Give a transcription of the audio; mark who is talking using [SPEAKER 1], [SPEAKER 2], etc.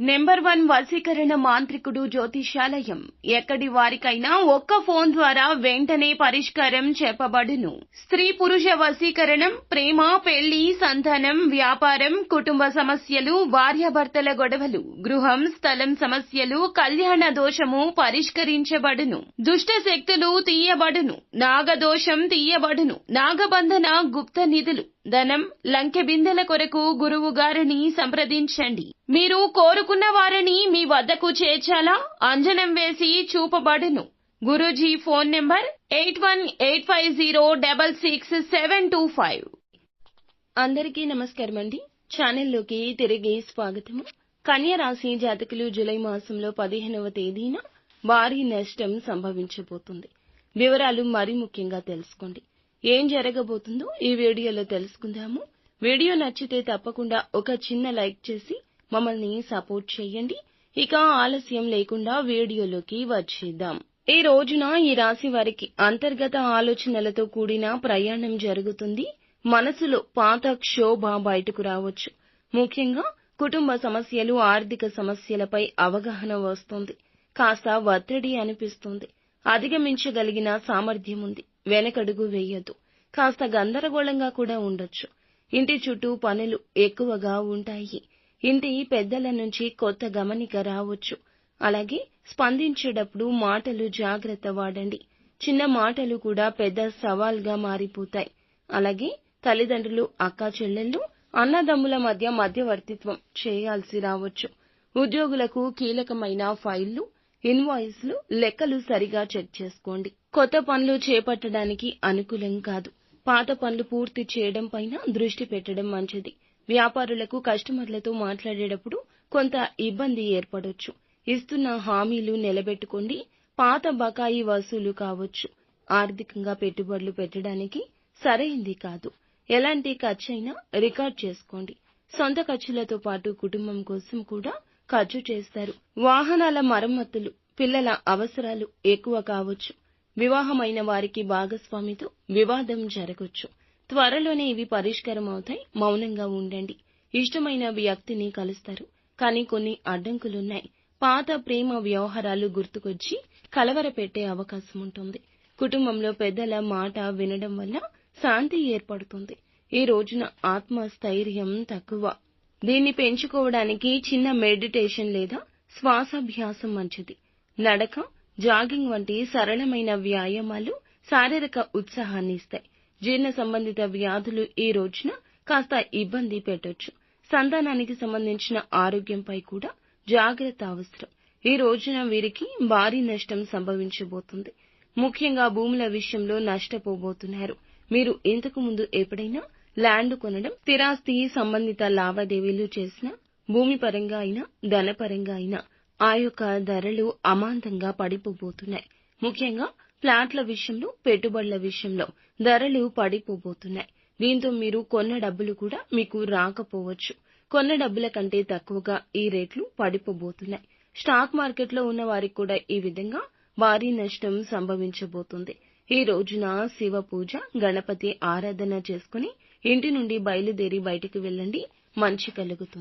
[SPEAKER 1] Number 1 వశీకరణ మాంత్రికుడు జ్యోతిష్యాలయం. ఎక్కడి వారికైనా ఒక్క ఫోన్ ద్వారా వెంటనే పరిష్కారం చెప్పబడును. స్త్రీ పురుష వశీకరణం, ప్రేమ, పెళ్లి, సంతానం, వ్యాపారం, కుటుంబ సమస్యలు, భార్యాభర్తల గొడవలు, గృహం, స్థలం సమస్యలు, కళ్యాణ దోషము పరిష్కరించబడును. దుష్ట శక్తులు తీయబడును. నాగదోషం తీయబడును. నాగబంధన, గుప్త నిధులు, ధనం, లంకె బిందెల కొరకు గురువు గారిని సంప్రదించండి. మీరు కోరుకున్న వారిని మీ వద్దకు చేర్చాలా? అంజనం వేసి చూపబడును. Guruji phone number 8185066725. అందరికీ నమస్కారం అండి. ఛానల్లోకి తిరిగి స్వాగతము. కన్యా రాశి జాతకులు జూలై మాసంలో 15వ తేదీన భారీ నష్టం సంభవించబోతుంది. వివరాలు మరి ముఖ్యంగా తెలుసుకోండి. ఏం జరగబోతుందో ఈ వీడియోలో తెలుసుకుందాము. వీడియో నచ్చితే తప్పకుండా ఒక చిన్న లైక్ చేసి మమ్మల్ని సపోర్ట్ చేయండి. ఇక ఆలస్యం లేకుండా వీడియోలోకి వచ్చేద్దాం. ఈ రోజున ఈ రాశి వారికి అంతర్గత ఆలోచనలతో కూడిన ప్రయాణం జరుగుతుంది. మనసులో పాత క్షోభ బయటకు రావచ్చు. ముఖ్యంగా కుటుంబ సమస్యలు, ఆర్థిక సమస్యలపై అవగాహన వస్తుంది. కాస్త ఒత్తిడి అనిపిస్తుంది. అధిగమించగలిగిన సామర్థ్యం ఉంది. వెనకడుగు వేయొద్దు. కాస్త గందరగోళంగా కూడా ఉండొచ్చు. ఇంటి చుట్టూ పనులు ఎక్కువగా ఉంటాయి. ఇంటి పెద్దల నుంచి కొత్త గమనిక రావచ్చు. అలాగే స్పందించేటప్పుడు మాటలు జాగ్రత్త వాడండి. చిన్న మాటలు కూడా పెద్ద సవాల్గా మారిపోతాయి. అలాగే తల్లిదండ్రులు, అక్కా చెల్లెళ్ళు, అన్నదమ్ముల మధ్య మధ్యవర్తిత్వం చేయాల్సి రావచ్చు. ఉద్యోగులకు కీలకమైన ఫైళ్లు, ఇన్వాయిస్లు, లెక్కలు సరిగా చెక్ చేసుకోండి. కొత్త పనులు చేపట్టడానికి అనుకూలం కాదు. పాత పనులు పూర్తి చేయడం పైన దృష్టి పెట్టడం మంచిది. వ్యాపారులకు కస్టమర్లతో మాట్లాడేటప్పుడు కొంత ఇబ్బంది ఏర్పడొచ్చు. ఇస్తున్న హామీలు నిలబెట్టుకోండి. పాత బకాయి వసూలు కావచ్చు. ఆర్థికంగా పెట్టుబడులు పెట్టడానికి సరైంది కాదు. ఎలాంటి ఖర్చైనా రికార్డ్ చేసుకోండి. సొంత ఖర్చులతో పాటు కుటుంబం కోసం కూడా ఖర్చు చేస్తారు. వాహనాల మరమ్మతులు, పిల్లల అవసరాలు ఎక్కువ కావచ్చు. వివాహమైన వారికి భాగస్వామితో వివాదం జరగొచ్చు. త్వరలోనే ఇవి పరిష్కారం అవుతాయి. మౌనంగా ఉండండి. ఇష్టమైన వ్యక్తిని కలుస్తారు. కానీ కొన్ని అడ్డంకులున్నాయి. పాత ప్రేమ వ్యవహారాలు గుర్తుకొచ్చి కలవరపెట్టే అవకాశం ఉంటుంది. కుటుంబంలో పెద్దల మాట వినడం వల్ల శాంతి ఏర్పడుతుంది. ఈ రోజున ఆత్మస్థైర్యం తక్కువ. దీన్ని పెంచుకోవడానికి చిన్న మెడిటేషన్ లేదా శ్వాసాభ్యాసం మంచిది. నడక, జాగింగ్ వంటి సరళమైన వ్యాయామాలు శారీరక ఉత్సాహాన్ని ఇస్తాయి. జీర్ణ సంబంధిత వ్యాధులు ఈ రోజున కాస్త ఇబ్బంది పెట్టొచ్చు. సంతానానికి సంబంధించిన ఆరోగ్యంపై కూడా జాగ్రత్త అవసరం. ఈ రోజున వీరికి భారీ నష్టం సంభవించబోతుంది. ముఖ్యంగా భూముల విషయంలో నష్టపోబోతున్నారు. మీరు ఇంతకు ముందు ఎప్పుడైనా ల్యాండ్ కొనడం, స్థిరాస్తి సంబంధిత లావాదేవీలు చేసినా, భూమి పరంగా అయినా, ధనపరంగా అయినా ఆ యొక్క ధరలు అమాంతంగా పడిపోబోతున్నాయి. ముఖ్యంగా ఫ్లాట్ల విషయంలో, పెట్టుబడుల విషయంలో ధరలు పడిపోబోతున్నాయి. దీంతో మీరు కొన్న డబ్బులు కూడా మీకు రాకపోవచ్చు. కొన్న డబ్బుల కంటే తక్కువగా ఈ రేట్లు పడిపోబోతున్నాయి. స్టాక్ మార్కెట్లో ఉన్న వారికి కూడా ఈ విధంగా భారీ నష్టం సంభవించబోతుంది. ఈ రోజున శివ పూజ, గణపతి ఆరాధన చేసుకుని ఇంటి నుండి బయలుదేరి బయటికి వెళ్ళండి. మంచి కలుగుతుంది.